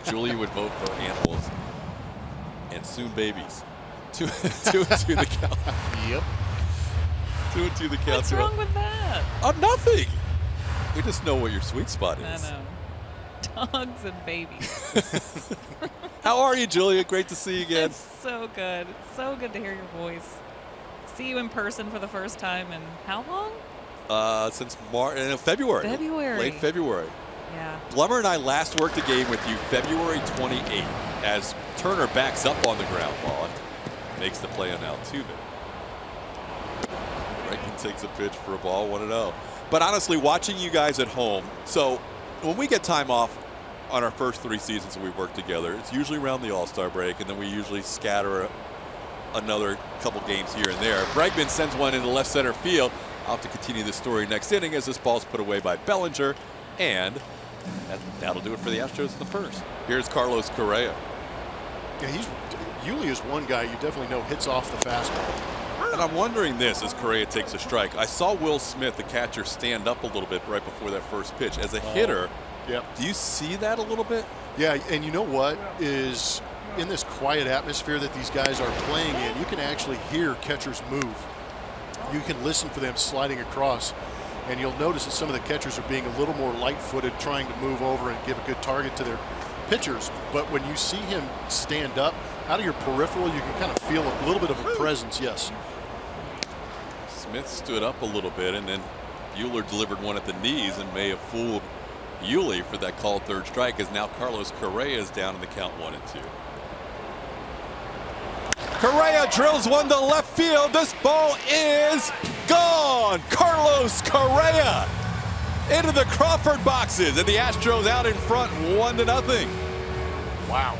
Julia would vote for animals and soon babies. 2-2 the count. Yep. 2-2 the count. What's wrong with that? Nothing. We just know what your sweet spot is. I know. Dogs and babies. How are you, Julia? Great to see you again. It's so good. It's so good to hear your voice. See you in person for the first time in how long? Since February. February. Late February. Yeah. Blummer and I last worked a game with you February 28th as Turner backs up on the ground ball and makes the play on Altuve. Bregman takes a pitch for a ball, 1-0. But honestly, watching you guys at home, so when we get time off on our first 3 seasons that we've worked together, it's usually around the All-Star break, and then we usually scatter another couple games here and there. Bregman sends one into left center field. I'll have to continue this story next inning as this ball's put away by Bellinger, and that'll do it for the Astros in the first. Here's Carlos Correa. Yeah, Yuli is one guy you definitely know hits off the fastball. And I'm wondering this as Correa takes a strike. I saw Will Smith, the catcher, stand up a little bit right before that first pitch. As a hitter, yep. Do you see that a little bit? Yeah, and you know what is in this quiet atmosphere that these guys are playing in, you can actually hear catchers move. You can listen for them sliding across, and you'll notice that some of the catchers are being a little more light-footed, trying to move over and give a good target to their pitchers. But when you see him stand up, out of your peripheral, you can kind of feel a little bit of a presence, yes. Smith stood up a little bit, and then Buehler delivered one at the knees and may have fooled Yuli for that called third strike, as now Carlos Correa is down in the count 1-2. Correa drills one to left field. This ball is gone. Carlos Correa into the Crawford boxes, and the Astros out in front 1-0. Wow.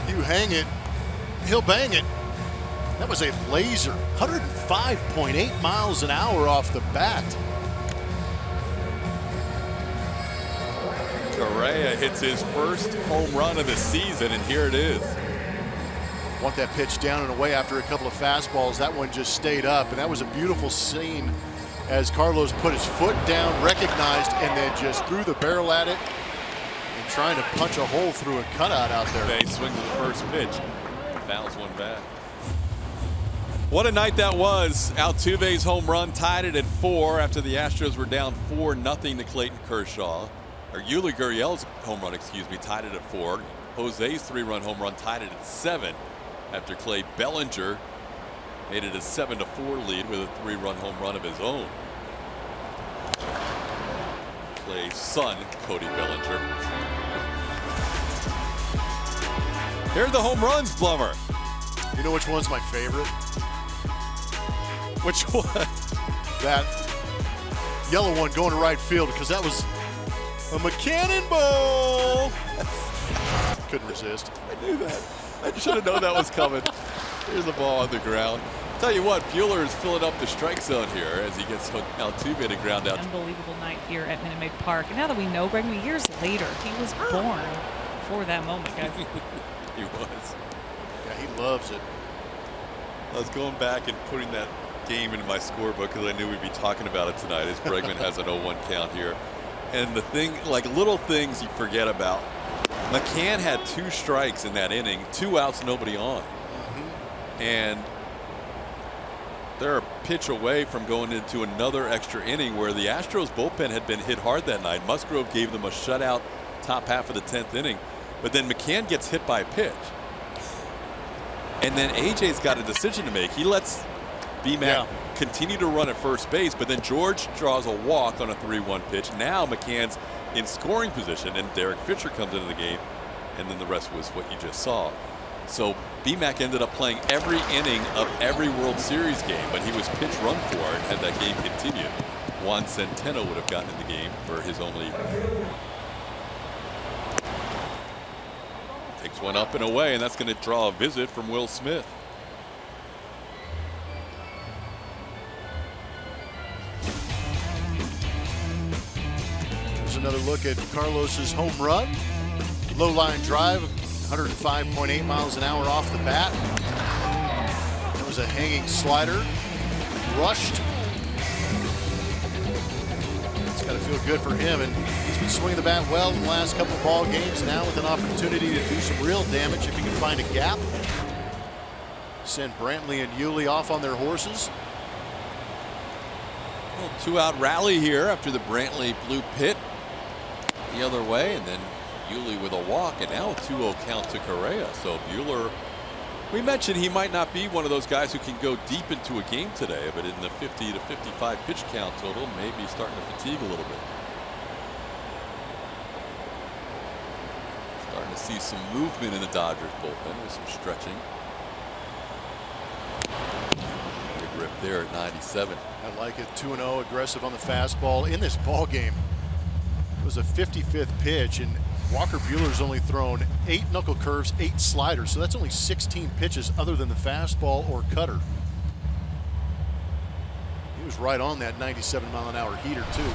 You hang it, he'll bang it. That was a laser, 105.8 miles an hour off the bat. Correa hits his first home run of the season, and here it is. Want that pitch down and away after a couple of fastballs. That one just stayed up, and that was a beautiful scene as Carlos put his foot down, recognized, and then just threw the barrel at it and trying to punch a hole through a cutout out there. He swings the first pitch, fouls one back. What a night that was. Altuve's home run tied it at 4 after the Astros were down 4-0 to Clayton Kershaw. Or Yuli Gurriel's home run, tied it at 4. Jose's 3-run home run tied it at 7 after Clay Bellinger made it a 7-4 lead with a 3-run home run of his own. Clay's son, Cody Bellinger. Here are the home runs, Blummer. You know which one's my favorite? Which one? That yellow one going to right field, because that was a cannonball. Couldn't resist. I knew that. I should have known that was coming. Here's the ball on the ground. Tell you what, Buehler is filling up the strike zone here as he gets Altuve to ground out. Unbelievable night here at Minute Maid Park. And now that we know Bregman, years later, he was born for that moment, guys. He was. Yeah, he loves it. I was going back and putting that game into my scorebook because I knew we'd be talking about it tonight as Bregman has an 0-1 count here. And the thing, like little things you forget about. McCann had 2 strikes in that inning, 2 outs, nobody on. And they're a pitch away from going into another extra inning where the Astros bullpen had been hit hard that night. Musgrove gave them a shutout top half of the 10th inning. But then McCann gets hit by a pitch. And then AJ's got a decision to make. He lets BMAC continue to run at first base, but then George draws a walk on a 3-1 pitch. Now McCann's in scoring position, and Derek Fisher comes into the game, and then the rest was what you just saw. So BMAC ended up playing every inning of every World Series game, but he was pitch run for it had that game continued. Juan Centeno would have gotten in the game for his only. Takes one up and away, and that's going to draw a visit from Will Smith. Here's another look at Carlos's home run. Low line drive, 105.8 miles an hour off the bat. It was a hanging slider, rushed. It's got a Feel good for him, and he's been swinging the bat well in the last couple of ball games. Now with an opportunity to do some real damage if he can find a gap. Send Brantley and Yuli off on their horses. Well, 2-out rally here after the Brantley blue pit the other way, and then Yuli with a walk, and now a 2-0 count to Correa. So Buehler, we mentioned he might not be one of those guys who can go deep into a game today, but in the 50 to 55 pitch count total, maybe starting to fatigue a little bit. Starting to see some movement in the Dodgers bullpen with some stretching. Big rip there at 97. I like it. 2-0, aggressive on the fastball in this ball game. It was a 55th pitch, and Walker Buehler's only thrown 8 knuckle curves, 8 sliders, so that's only 16 pitches other than the fastball or cutter. He was right on that 97-mile-an-hour heater too.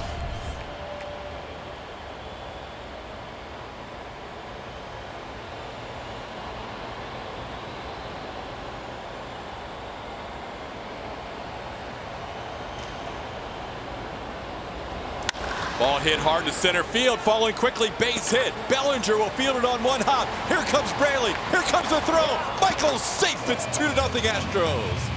Ball hit hard to center field, following quickly, base hit. Bellinger will field it on one hop. Here comes Brantley. Here comes the throw. Michael's safe. It's 2-0 Astros.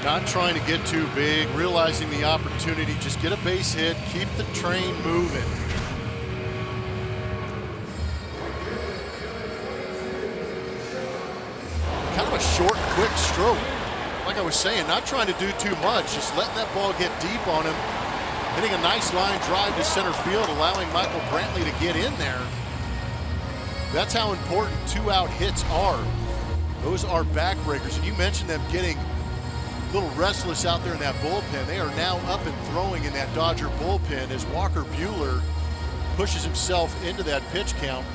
Not trying to get too big, realizing the opportunity. Just get a base hit, keep the train moving. Kind of a short, quick stroke. Like I was saying, not trying to do too much, just letting that ball get deep on him. Hitting a nice line drive to center field, allowing Michael Brantley to get in there. That's how important 2-out hits are. Those are backbreakers. And you mentioned them getting a little restless out there in that bullpen. They are now up and throwing in that Dodger bullpen as Walker Buehler pushes himself into that pitch count.